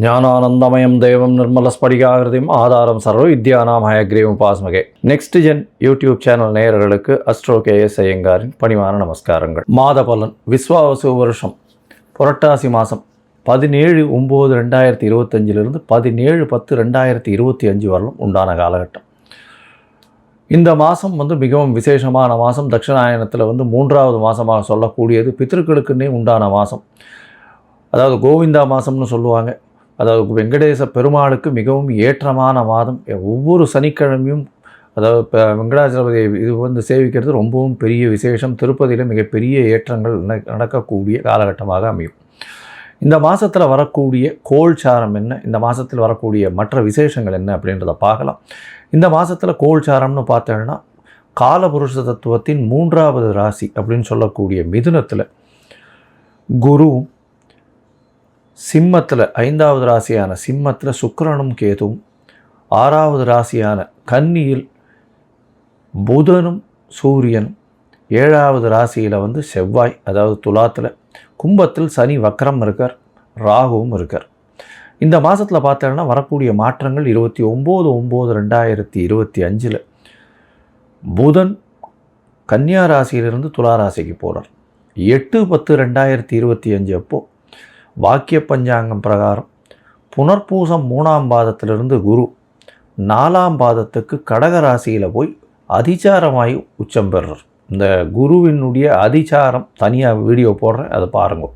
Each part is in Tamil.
ஞானானந்தமயம் தேவம் நிர்மலஸ்படிகாகிருதியும் ஆதாரம் சர்வ வித்யானாம் ஹயக்ரீவம் பாஸ்மகே. நெக்ஸ்ட் ஜென் யூடியூப் சேனல் நேயர்களுக்கு அஸ்ட்ரோ கேஎஸ் ஐயங்காரின் பணிவான நமஸ்காரங்கள். மாத பலன் விஸ்வாவசு வருஷம் புரட்டாசி மாதம் 17/9/2025 17/10/2025 வரலும் உண்டான காலகட்டம். இந்த மாதம் மிகவும் விசேஷமான மாதம். தட்சிணாயனத்தில் மூன்றாவது மாதமாக சொல்லக்கூடியது பித்திருக்களுக்குன்னே உண்டான மாதம். அதாவது கோவிந்தா மாதம்னு சொல்லுவாங்க. அதாவது வெங்கடேச பெருமாளுக்கு மிகவும் ஏற்றமான மாதம். ஒவ்வொரு சனிக்கிழமையும் அதாவது வெங்கடாச்சலபதி இது சேவிக்கிறது ரொம்பவும் பெரிய விசேஷம். திருப்பதியில் மிகப்பெரிய ஏற்றங்கள் நடக்கக்கூடிய காலகட்டமாக அமையும். இந்த மாதத்தில் வரக்கூடிய கோல்சாரம் என்ன, இந்த மாதத்தில் வரக்கூடிய மற்ற விசேஷங்கள் என்ன அப்படின்றத பார்க்கலாம். இந்த மாதத்தில் கோல்சாரம்னு பார்த்தோன்னா காலபுருஷ தத்துவத்தின் 3வது ராசி அப்படின்னு சொல்லக்கூடிய மிதுனத்தில் குருவும், சிம்மத்தில் 5வது ராசியான சிம்மத்தில் சுக்கிரனும் கேதுவும், 6வது ராசியான கன்னியில் புதனும் சூரியனும், 7வது ராசியில் செவ்வாய் அதாவது துலாத்தில், கும்பத்தில் சனி வக்கரம் இருக்கார், ராகுவும் இருக்கார். இந்த மாதத்தில் பார்த்தோன்னா வரக்கூடிய மாற்றங்கள் 29/9/2025 புதன் கன்னியா ராசியிலிருந்து துலா ராசிக்கு போகிறார். 8/10/2025 அப்போது வாக்கிய பஞ்சாங்கம் பிரகாரம் புனர்பூசம் 3ஆம் பாதத்திலிருந்து குரு 4ஆம் பாதத்துக்கு கடகராசியில் போய் அதிச்சாரமாகி உச்சம் பெறுறார். இந்த குருவினுடைய அதிச்சாரம் தனியாக வீடியோ போடுறேன், அதை பாருங்கள்.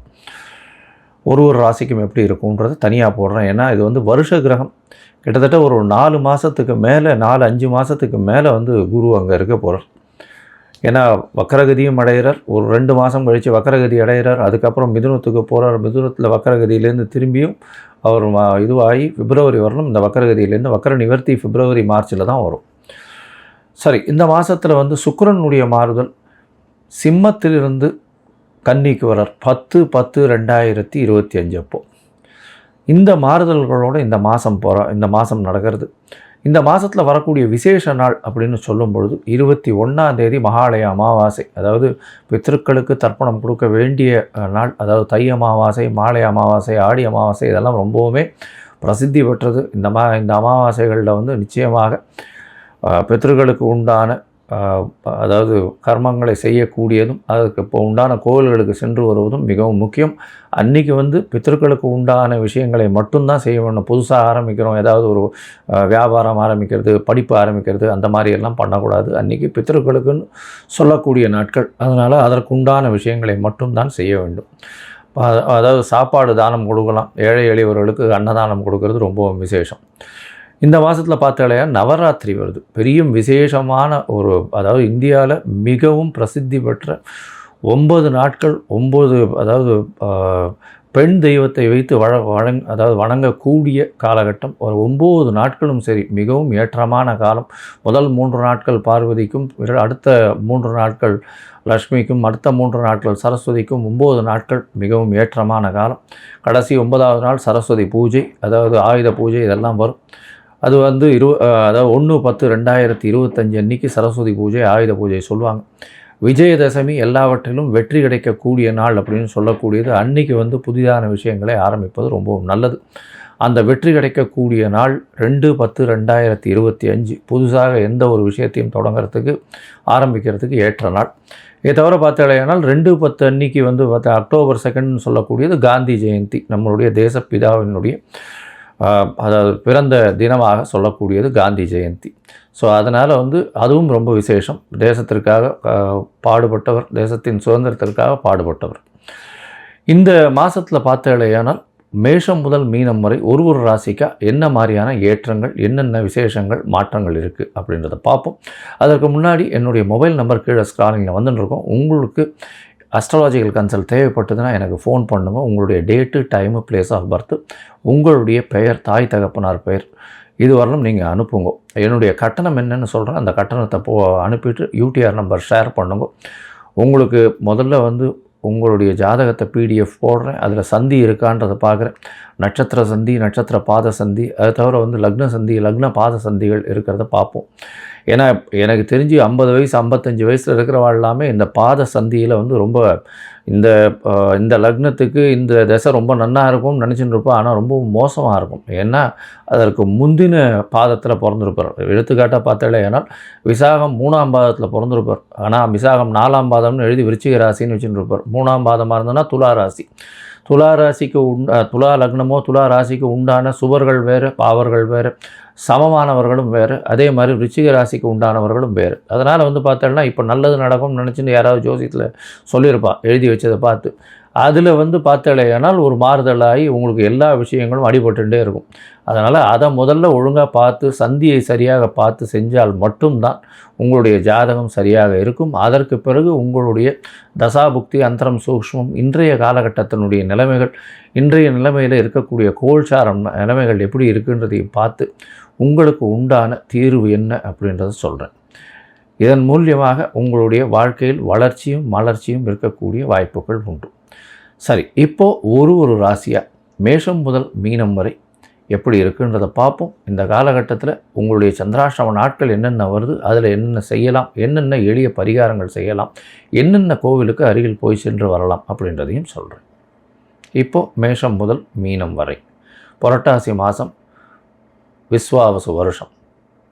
ஒரு ராசிக்கும் எப்படி இருக்கும்ன்றது தனியாக போடுறேன். ஏன்னா இது வருஷ கிரகம். கிட்டத்தட்ட ஒரு 4 மாதத்துக்கு மேலே 4-5 மாதத்துக்கு மேலே குரு அங்கே இருக்க போகிறார். ஏன்னா வக்கரகதியும் அடைகிறார். ஒரு 2 மாதம் கழித்து வக்கரகதி அடைகிறார். அதுக்கப்புறம் மிதுனத்துக்கு போகிறார். மிதுனத்தில் வக்கரகதியிலேருந்து திரும்பியும் அவர் இதுவாகி பிப்ரவரி வரணும். இந்த வக்கரகதியிலேருந்து வக்கர நிவர்த்தி பிப்ரவரி மார்ச்சில் தான் வரும். சரி, இந்த மாதத்தில் சுக்கிரனுடைய மாறுதல் சிம்மத்திலிருந்து கன்னிக்கு வரார் 10/10/2025 அப்போது. இந்த மாறுதல்களோடு இந்த மாதம் நடக்கிறது. இந்த மாதத்தில் வரக்கூடிய விசேஷ நாள் அப்படின்னு சொல்லும் பொழுது 21ஆம் தேதி மகாலய அமாவாசை, அதாவது பித்திருக்களுக்கு தர்ப்பணம் கொடுக்க வேண்டிய நாள். அதாவது தை அமாவாசை, மாலை அமாவாசை, ஆடி அமாவாசை இதெல்லாம் ரொம்பவுமே பிரசித்தி பெற்றது. இந்த அமாவாசைகளில் நிச்சயமாக பித்திருக்களுக்கு உண்டான அதாவது கர்மங்களை செய்யக்கூடியதும், அதுக்கு இப்போ உண்டான கோவில்களுக்கு சென்று வருவதும் மிகவும் முக்கியம். அன்றைக்கி பித்திருக்களுக்கு உண்டான விஷயங்களை மட்டும்தான் செய்ய வேண்டும். புதுசாக ஆரம்பிக்கிறோம், ஏதாவது ஒரு வியாபாரம் ஆரம்பிக்கிறது, படிப்பு ஆரம்பிக்கிறது, அந்த மாதிரியெல்லாம் பண்ணக்கூடாது. அன்றைக்கி பித்திருக்களுக்குன்னு சொல்லக்கூடிய நாட்கள். அதனால் அதற்குண்டான விஷயங்களை மட்டும்தான் செய்ய வேண்டும். அதாவது சாப்பாடு தானம் கொடுக்கலாம். ஏழை எளியவர்களுக்கு அன்னதானம் கொடுக்கறது ரொம்பவும் விசேஷம். இந்த மாதத்தில் பார்த்தாலேயா நவராத்திரி வருது. பெரிய விசேஷமான அதாவது இந்தியாவில் மிகவும் பிரசித்தி பெற்ற 9 நாட்கள் 9 அதாவது பெண் தெய்வத்தை வைத்து அதாவது வணங்கக்கூடிய காலகட்டம். ஒரு 9 நாட்களும் சரி மிகவும் ஏற்றமான காலம். முதல் 3 நாட்கள் பார்வதிக்கும், அடுத்த 3 நாட்கள் லக்ஷ்மிக்கும், அடுத்த 3 நாட்கள் சரஸ்வதிக்கும், 9 நாட்கள் மிகவும் ஏற்றமான காலம். கடைசி 9வது நாள் சரஸ்வதி பூஜை, அதாவது ஆயுத பூஜை இதெல்லாம் வரும். அது அதாவது 1/10/2025 அன்றைக்கி சரஸ்வதி பூஜை, ஆயுத பூஜை சொல்லுவாங்க. விஜயதசமி எல்லாவற்றிலும் வெற்றி கிடைக்கக்கூடிய நாள் அப்படின்னு சொல்லக்கூடியது. அன்றைக்கி புதிதான விஷயங்களை ஆரம்பிப்பது ரொம்பவும் நல்லது. அந்த வெற்றி கிடைக்கக்கூடிய நாள் 2/10/2025 புதுசாக எந்த ஒரு விஷயத்தையும் தொடங்கிறதுக்கு ஆரம்பிக்கிறதுக்கு ஏற்ற நாள். இதை தவிர பார்த்தாலேயானால் 2/10 அன்றைக்கி அக்டோபர் 2 சொல்லக்கூடியது காந்தி ஜெயந்தி, நம்மளுடைய தேசப்பிதாவினுடைய அதாவது பிறந்த தினமாக சொல்லக்கூடியது காந்தி ஜெயந்தி. ஸோ அதனால் அதுவும் ரொம்ப விசேஷம். தேசத்திற்காக பாடுபட்டவர், தேசத்தின் சுதந்திரத்திற்காக பாடுபட்டவர். இந்த மாதத்தில் பார்த்தாலேயானால் மேஷம் முதல் மீனம் வரை ஒரு ராசிக்கா என்ன மாதிரியான ஏற்றங்கள், என்னென்ன விசேஷங்கள், மாற்றங்கள் இருக்குது அப்படின்றத பார்ப்போம். அதற்கு முன்னாடி என்னுடைய மொபைல் நம்பர் கீழே ஸ்க்ராலிங்கில் வந்துட்டுருக்கோம். உங்களுக்கு அஸ்ட்ராலஜிக்கல் கன்சல்ட் தேவைப்பட்டதுன்னா எனக்கு ஃபோன் பண்ணுங்கள். உங்களுடைய date, time, place of birth, உங்களுடைய பெயர், தாய் தகப்பனார் பெயர் இது வரலும் நீங்கள் அனுப்புங்க. என்னுடைய கட்டணம் என்னென்னு சொல்கிறேன். அந்த கட்டணத்தை அனுப்பிட்டு யூடிஆர் நம்பர் ஷேர் பண்ணுங்க. உங்களுக்கு முதல்ல உங்களுடைய ஜாதகத்தை PDF போடுறேன். அதில் சந்தி இருக்கான்றதை பார்க்குறேன். நட்சத்திர சந்தி, நட்சத்திர பாத சந்தி, அது தவிர வந்து லக்ன சந்தி, லக்ன பாத சந்திகள் இருக்கிறத பார்ப்போம். ஏன்னா எனக்கு தெரிஞ்சு 50 வயசு 55 வயசில் இருக்கிறவா எல்லாமே இந்த பாத சந்தியில் வந்து ரொம்ப இந்த லக்னத்துக்கு இந்த தசை ரொம்ப நன்னா இருக்கும்னு நினச்சிட்டு இருப்போம். ஆனால் ரொம்ப மோசமாக இருக்கும். ஏன்னா அதற்கு முந்தின பாதத்தில் பிறந்திருப்பார். எடுத்துக்காட்டாக பார்த்தாலே ஏன்னால் விசாகம் 3ஆம் பாதத்தில் பிறந்திருப்பார். ஆனால் விசாகம் 4ஆம் பாதம்னு எழுதி விருச்சிக ராசின்னு வச்சுட்டு இருப்பார். 3ஆம் பாதமாக இருந்ததுன்னா துலா ராசி. துலா ராசிக்கு துலா லக்னமோ துலா ராசிக்கு உண்டான சுபர்கள் வேறு, பாவர்கள் வேறு, சமமானவர்களும் வேறு, அதே மாதிரி விருச்சிக ராசிக்கு உண்டானவர்களும் வேறு. அதனால் வந்து பார்த்தோன்னா இப்போ நல்லது நடக்கும்னு நினச்சின்னு யாராவது ஜோசியத்தில் சொல்லியிருப்பா எழுதி வச்சதை பார்த்து. அதில் வந்து பார்த்தாலேயானால் ஒரு மாறுதலாகி உங்களுக்கு எல்லா விஷயங்களும் அடிபட்டுட்டே இருக்கும். அதனால் அதை முதல்ல ஒழுங்காக பார்த்து சந்தியை சரியாக பார்த்து செஞ்சால் மட்டும்தான் உங்களுடைய ஜாதகம் சரியாக இருக்கும். அதற்கு பிறகு உங்களுடைய தசாபுக்தி, அந்தரம், சூக்ஷ்மம், இன்றைய காலகட்டத்தினுடைய நிலைமைகள், இன்றைய நிலைமையில் இருக்கக்கூடிய கோல்சாரம் நிலைமைகள் எப்படி இருக்குன்றதையும் பார்த்து உங்களுக்கு உண்டான தீர்வு என்ன அப்படின்றத சொல்கிறேன். இதன் மூலியமாக உங்களுடைய வாழ்க்கையில் வளர்ச்சியும் மலர்ச்சியும் இருக்கக்கூடிய வாய்ப்புகள் உண்டு. சரி, இப்போது ஒரு ராசியாக மேஷம் முதல் மீனம் வரை எப்படி இருக்குன்றதை பார்ப்போம். இந்த காலகட்டத்தில் உங்களுடைய சந்திராஷ்டம நாட்கள் என்னென்ன வருது, அதில் என்னென்ன செய்யலாம், என்னென்ன எளிய பரிகாரங்கள் செய்யலாம், என்னென்ன கோவிலுக்கு அருகில் போய் சென்று வரலாம் அப்படின்றதையும் சொல்கிறேன். இப்போது மேஷம் முதல் மீனம் வரை புரட்டாசி மாதம் விஸ்வாவசு வருஷம்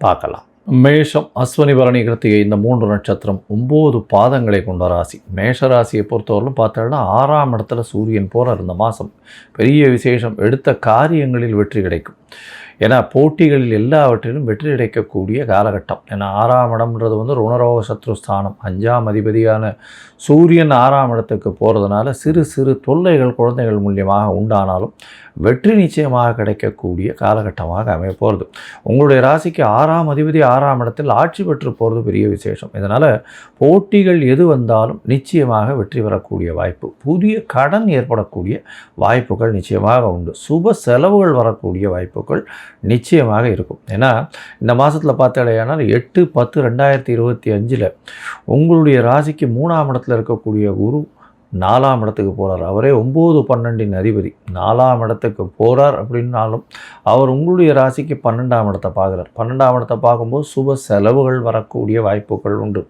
பார்க்கலாம். மேஷம், அஸ்வினி, பரணி, கிருத்திகை இந்த 3 நட்சத்திரம் 9 பாதங்களை கொண்ட ராசி. மேஷ ராசியை பொறுத்தவரையிலும் பார்த்தோன்னா 6ஆம் இடத்துல சூரியன் போகிறார். இந்த மாதம் பெரிய விசேஷம். எடுத்த காரியங்களில் வெற்றி கிடைக்கும். ஏன்னா போட்டிகளில் எல்லாவற்றிலும் வெற்றி கிடைக்கக்கூடிய காலகட்டம். ஏன்னா 6ஆம் இடம்ன்றது வந்து ருணரோக சத்ருஸ்தானம். 5ஆம் அதிபதியான சூரியன் 6ஆம் இடத்துக்கு போகிறதுனால சிறு சிறு தொல்லைகள் குழந்தைகள் மூலியமாக உண்டானாலும் வெற்றி நிச்சயமாக கிடைக்கக்கூடிய காலகட்டமாக அமைய போகிறது. உங்களுடைய ராசிக்கு 6ஆம் அதிபதி 6ஆம் இடத்தில் ஆட்சி பெற்று போகிறது பெரிய விசேஷம். இதனால் போட்டிகள் எது வந்தாலும் நிச்சயமாக வெற்றி பெறக்கூடிய வாய்ப்பு, புதிய கடன் ஏற்படக்கூடிய வாய்ப்புகள் நிச்சயமாக உண்டு. சுப செலவுகள் வரக்கூடிய வாய்ப்புகள் நிச்சயமாக இருக்கும். ஏன்னா இந்த மாதத்தில் பார்த்தாலேயானால் 8/10/2025 உங்களுடைய ராசிக்கு 3ஆம் இடத்துல இருக்கக்கூடிய குரு 4ஆம் இடத்துக்கு போகிறார். அவரே 9/12 அதிபதி 4ஆம் இடத்துக்கு போகிறார். அப்படின்னாலும் அவர் உங்களுடைய ராசிக்கு 12ஆம் இடத்தை பார்க்குறார். 12ஆம் இடத்தை பார்க்கும்போது சுப செலவுகள் வரக்கூடிய வாய்ப்புகள் உண்டு.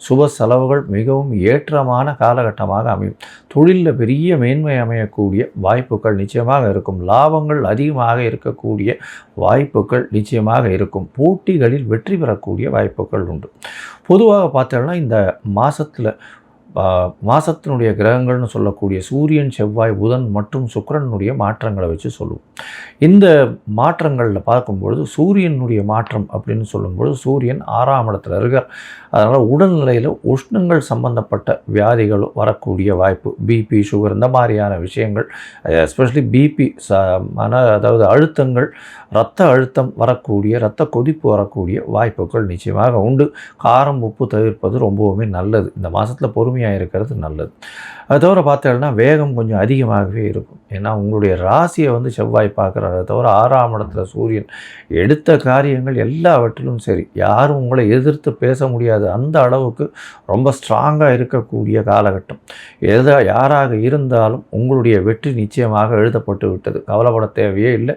சுப செலவுகள் மிகவும் ஏற்றமான காலகட்டமாக அமையும். தொழிலில் பெரிய மேன்மை அமையக்கூடிய வாய்ப்புகள் நிச்சயமாக இருக்கும். லாபங்கள் அதிகமாக இருக்கக்கூடிய வாய்ப்புகள் நிச்சயமாக இருக்கும். போட்டிகளில் வெற்றி பெறக்கூடிய வாய்ப்புகள் உண்டு. பொதுவாக பார்த்தோம்னா இந்த மாதத்தினுடைய கிரகங்கள்னு சொல்லக்கூடிய சூரியன், செவ்வாய், புதன் மற்றும் சுக்கிரனுடைய மாற்றங்களை வச்சு சொல்லுவோம். இந்த மாற்றங்களில் பார்க்கும்பொழுது சூரியனுடைய மாற்றம் அப்படின்னு சொல்லும்பொழுது சூரியன் 6ஆம் இடத்துல இருக்கார். அதனால் உடல்நிலையில் உஷ்ணங்கள் சம்பந்தப்பட்ட வியாதிகள் வரக்கூடிய வாய்ப்பு, பிபி, சுகர் இந்த மாதிரியான விஷயங்கள், எஸ்பெஷலி பிபி அதாவது அழுத்தங்கள், இரத்த அழுத்தம் வரக்கூடிய, இரத்த கொதிப்பு வரக்கூடிய வாய்ப்புகள் நிச்சயமாக உண்டு. காரம், உப்பு தவிர்ப்பது ரொம்பவுமே நல்லது. இந்த மாதத்தில் பொறுமையாக இருக்கிறது நல்லது. அது தவிர பார்த்தோம்னா வேகம் கொஞ்சம் அதிகமாகவே இருக்கும். ஏன்னா உங்களுடைய ராசியை வந்து செவ்வாய் பார்க்குறாரு. அது தவிர 6ஆம் இடத்துல சூரியன். எடுத்த காரியங்கள் எல்லாவற்றிலும் சரி, யாரும் உங்களை எதிர்த்து பேச முடியாது. அந்த அளவுக்கு ரொம்ப ஸ்ட்ராங்காக இருக்கக்கூடிய காலகட்டம். யாராக இருந்தாலும் உங்களுடைய வெற்றி நிச்சயமாக எழுதப்பட்டு விட்டது. கவலைப்பட தேவையே இல்லை.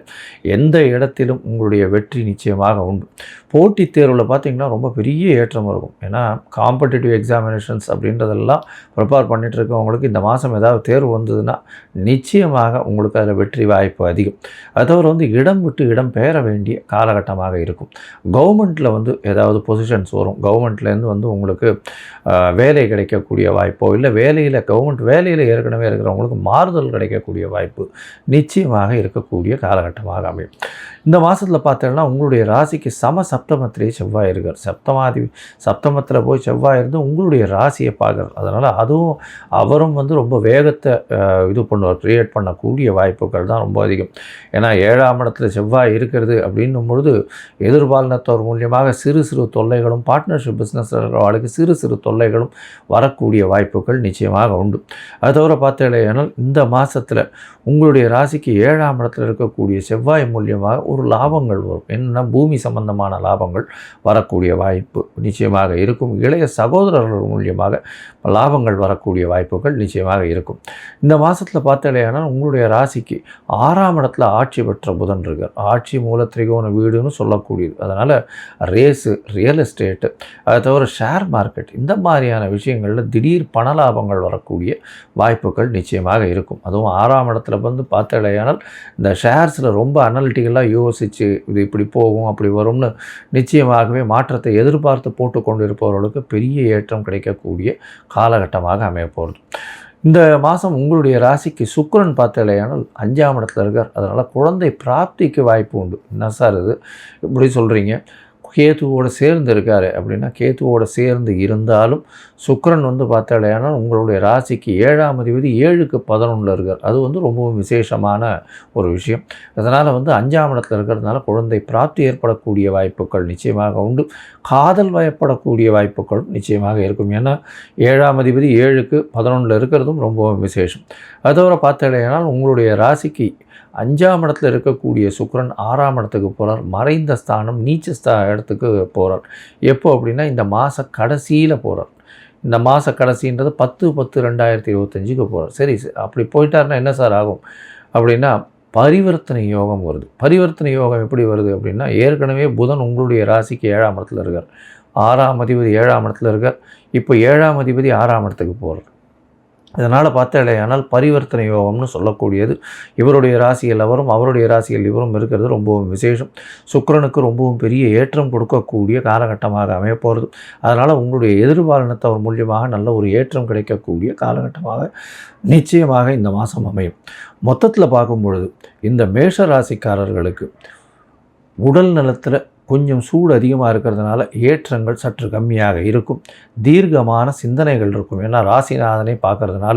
எந்த இடத்திலும் உங்களுடைய வெற்றி நிச்சயமாக உண்டு. போட்டித் தேர்வில் பார்த்திங்கன்னா ரொம்ப பெரிய ஏற்றம் இருக்கும். ஏன்னா காம்படிட்டிவ் எக்ஸாமினேஷன்ஸ் அப்படின்றதெல்லாம் ப்ரிப்பேர் பண்ணிகிட்டு இருக்கவங்களுக்கு இந்த மாதம் ஏதாவது தேர்வு வந்ததுன்னா நிச்சயமாக உங்களுக்கு அதில் வெற்றி வாய்ப்பு அதிகம். அது தவிர வந்து இடம் விட்டு இடம் பெயர வேண்டிய காலகட்டமாக இருக்கும். கவர்மெண்ட்டில் வந்து ஏதாவது பொசிஷன்ஸ் வரும். கவர்மெண்ட்லேருந்து வந்து உங்களுக்கு வேலை கிடைக்கக்கூடிய வாய்ப்போ, இல்லை கவர்மெண்ட் வேலையில் ஏற்கனவே இருக்கிறவங்களுக்கு மாறுதல் கிடைக்கக்கூடிய வாய்ப்பு நிச்சயமாக இருக்கக்கூடிய காலகட்டமாக அமையும். இந்த மாதத்தில் பார்த்தோம்னா உங்களுடைய ராசிக்கு சப்தமத்திலே செவ்வாய் இருக்கார். சப்தமத்தில் போய் செவ்வாய் இருந்து உங்களுடைய ராசியை பார்க்குறார். அதனால் அதுவும் அவரும் வந்து ரொம்ப வேகத்தை க்ரியேட் பண்ணக்கூடிய வாய்ப்புகள் தான் ரொம்ப அதிகம். ஏன்னா 7ஆம் இடத்துல செவ்வாய் இருக்கிறது அப்படின்னும் பொழுது எதிர்பாலினத்தோர் மூலியமாக சிறு சிறு தொல்லைகளும், பார்ட்னர்ஷிப் பிஸ்னஸ் இருக்கிறவர்களுக்கு சிறு சிறு தொல்லைகளும் வரக்கூடிய வாய்ப்புகள் நிச்சயமாக உண்டு. அது தவிர பார்த்தீங்கன்னா இந்த மாதத்தில் உங்களுடைய ராசிக்கு 7ஆம் இடத்துல இருக்கக்கூடிய செவ்வாய் மூலியமாக ஒரு லாபங்கள் வரும். என்னென்னா பூமி சம்பந்தமான லாபங்கள் வரக்கூடிய வாய்ப்பு நிச்சயமாக இருக்கும். இளைய சகோதரர்கள் மூலியமாக லாபங்கள் வரக்கூடிய வாய்ப்புகள் நிச்சயமாக இருக்கும். இந்த மாதத்தில் பார்த்தாலேயானால் உங்களுடைய ராசிக்கு 6ஆம் இடத்துல ஆட்சி பெற்ற புதன் இருக்கார். ஆட்சி மூல திரிகோண வீடுன்னு சொல்லக்கூடியது. அதனால் ரேஸு, ரியல் எஸ்டேட்டு, அதை தவிர ஷேர் மார்க்கெட், இந்த மாதிரியான விஷயங்களில் திடீர் பண லாபங்கள் வரக்கூடிய வாய்ப்புகள் நிச்சயமாக இருக்கும். அதுவும் 6ஆம் இடத்துல வந்து பார்த்தாலேயானால் இந்த ஷேர்ஸில் ரொம்ப அனலிட்டிக்கலாக யோசித்து இது இப்படி போகும் அப்படி வரும்னு நிச்சயமாகவே மாற்றத்தை எதிர்பார்த்து போட்டு கொண்டு இருப்பவர்களுக்கு பெரிய ஏற்றம் கிடைக்கக்கூடிய காலகட்டமாக அமைய போகிறது. இந்த மாதம் உங்களுடைய ராசிக்கு சுக்கிரன் பார்த்தாலேயானால் 5ஆம் இடத்துல இருக்கார். அதனால் குழந்தை பிராப்திக்கு வாய்ப்பு உண்டு. என்ன சார் இது இப்படி சொல்கிறீங்க? கேத்துவோடு சேர்ந்து இருக்கார் அப்படின்னா, கேத்துவோடு சேர்ந்து இருந்தாலும் சுக்கிரன் வந்து பார்த்தாலேயானால் உங்களுடைய ராசிக்கு 7ஆம் அதிபதி 7க்கு 11 இருக்கார். அது வந்து ரொம்பவும் விசேஷமான ஒரு விஷயம். அதனால் வந்து 5ஆம் இடத்துல இருக்கிறதுனால குழந்தை பிராப்தி ஏற்படக்கூடிய வாய்ப்புகள் நிச்சயமாக உண்டு. காதல் வயப்படக்கூடிய வாய்ப்புகளும் நிச்சயமாக இருக்கும். ஏன்னா 7ஆம் அதிபதி 7க்கு 11 இருக்கிறதும் ரொம்பவும் விசேஷம். அதோட பார்த்தாலேயானால் உங்களுடைய ராசிக்கு 5ஆம் இடத்துல இருக்கக்கூடிய சுக்கிரன் 6ஆம் இடத்துக்கு போகிறார். மறைந்த ஸ்தானம் நீச்ச இடத்துக்கு போகிறார். எப்போ அப்படின்னா இந்த மாத கடைசியில் போகிறார். இந்த மாத கடைசின்றது 10/10/2025க்கு போகிறார். சரி, அப்படி போயிட்டாருன்னா என்ன சார் ஆகும் அப்படின்னா, பரிவர்த்தனை யோகம் வருது. பரிவர்த்தனை யோகம் எப்படி வருது அப்படின்னா, ஏற்கனவே புதன் உங்களுடைய ராசிக்கு 7ஆம் இடத்துல இருக்கார். 6ஆம் அதிபதி 7ஆம் இடத்துல இருக்கார். இப்போ 7ஆம் அதிபதி 6ஆம் இடத்துக்கு போகிறார். இதனால் பார்த்தாலேயானால் பரிவர்த்தனை யோகம்னு சொல்லக்கூடியது இவருடைய ராசியில் அவரும் அவருடைய ராசியில் இவரும் இருக்கிறது ரொம்பவும் விசேஷம். சுக்கிரனுக்கு ரொம்பவும் பெரிய ஏற்றம் கொடுக்கக்கூடிய காலகட்டமாக அமையப்போகிறது. அதனால் உங்களுடைய எதிர்பாலினத்தவர் மூலியமாக நல்ல ஒரு ஏற்றம் கிடைக்கக்கூடிய காலகட்டமாக நிச்சயமாக இந்த மாதம் அமையும். மொத்தத்தில் பார்க்கும் பொழுது இந்த மேஷ ராசிக்காரர்களுக்கு உடல் நலத்தில் கொஞ்சம் சூடு அதிகமாக இருக்கிறதுனால ஏற்றங்கள் சற்று கம்மியாக இருக்கும். தீர்க்கமான சிந்தனைகள் இருக்கும். ஏன்னா ராசிநாதனை பார்க்கறதுனால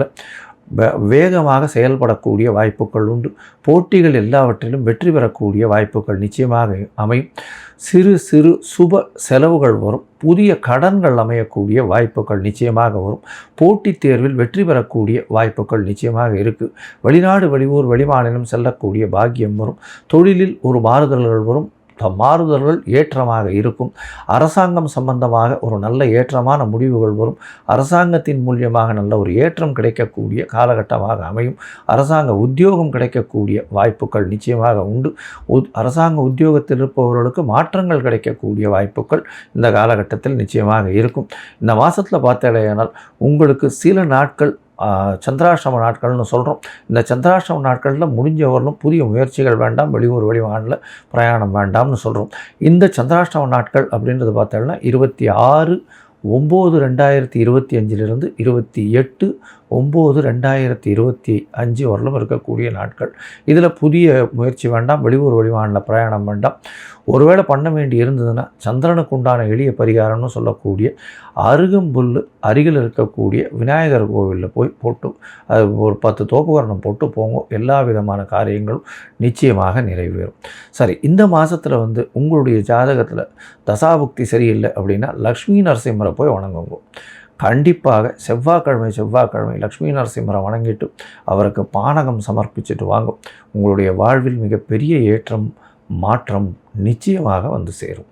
வேகமாக செயல்படக்கூடிய வாய்ப்புகள் உண்டு. போட்டிகள் எல்லாவற்றிலும் வெற்றி பெறக்கூடிய வாய்ப்புகள் நிச்சயமாக அமையும். சிறு சிறு சுப செலவுகள் வரும். புதிய கடன்கள் அமையக்கூடிய வாய்ப்புகள் நிச்சயமாக வரும். போட்டித் தேர்வில் வெற்றி பெறக்கூடிய வாய்ப்புகள் நிச்சயமாக இருக்குது. வெளிநாடு, வெளியூர், வெளிமாநிலம் செல்லக்கூடிய பாக்கியம் வரும். தொழிலில் ஒரு மாறுதல்கள் வரும். மாறுதல்கள் ஏற்றமாக இருக்கும். அரசாங்கம் சம்பந்தமாக ஒரு நல்ல ஏற்றமான முடிவுகள் வரும். அரசாங்கத்தின் மூலியமாக நல்ல ஒரு ஏற்றம் கிடைக்கக்கூடிய காலகட்டமாக அமையும். அரசாங்க உத்தியோகம் கிடைக்கக்கூடிய வாய்ப்புகள் நிச்சயமாக உண்டு. அரசாங்க உத்தியோகத்தில் இருப்பவர்களுக்கு மாற்றங்கள் கிடைக்கக்கூடிய வாய்ப்புகள் இந்த காலகட்டத்தில் நிச்சயமாக இருக்கும். இந்த மாதத்தில் பார்த்தாலேயானால் உங்களுக்கு சில நாட்கள் சந்திராஷ்டம நாட்கள்னு சொல்கிறோம். இந்த சந்திராஷ்டம நாட்களில் முடிஞ்சவர்களும் புதிய முயற்சிகள் வேண்டாம், வெளியூர் வெளிமாநில பிரயாணம் வேண்டாம்னு சொல்கிறோம். இந்த சந்திராஷ்டம நாட்கள் அப்படின்றது பார்த்தோம்னா 26/9/2025 28/9/2025 வரலும் இருக்கக்கூடிய நாட்கள். இதில் புதிய முயற்சி வேண்டாம், வெளியூர் வெளிமாநில பிரயாணம் வேண்டாம். ஒருவேளை பண்ண வேண்டி இருந்ததுன்னா சந்திரனுக்கு உண்டான எளிய பரிகாரம்னு சொல்லக்கூடிய அருகம்புல் அருகில் இருக்கக்கூடிய விநாயகர் கோவிலில் போய் போட்டு அது ஒரு 10 தோப்புகரணம் போட்டு போங்க. எல்லா விதமான காரியங்களும் நிச்சயமாக நிறைவேறும். சரி, இந்த மாதத்தில் வந்து உங்களுடைய ஜாதகத்தில் தசாபுக்தி சரியில்லை அப்படின்னா லக்ஷ்மி நரசிம்மரை போய் வணங்குங்க. கண்டிப்பாக செவ்வாய்க்கிழமை லக்ஷ்மி நரசிம்மரை வணங்கிட்டு அவருக்கு பானகம் சமர்ப்பிச்சுட்டு வாங்கும். உங்களுடைய வாழ்வில் மிகப்பெரிய ஏற்றம் மாற்றம் நிச்சயமாக வந்து சேரும்.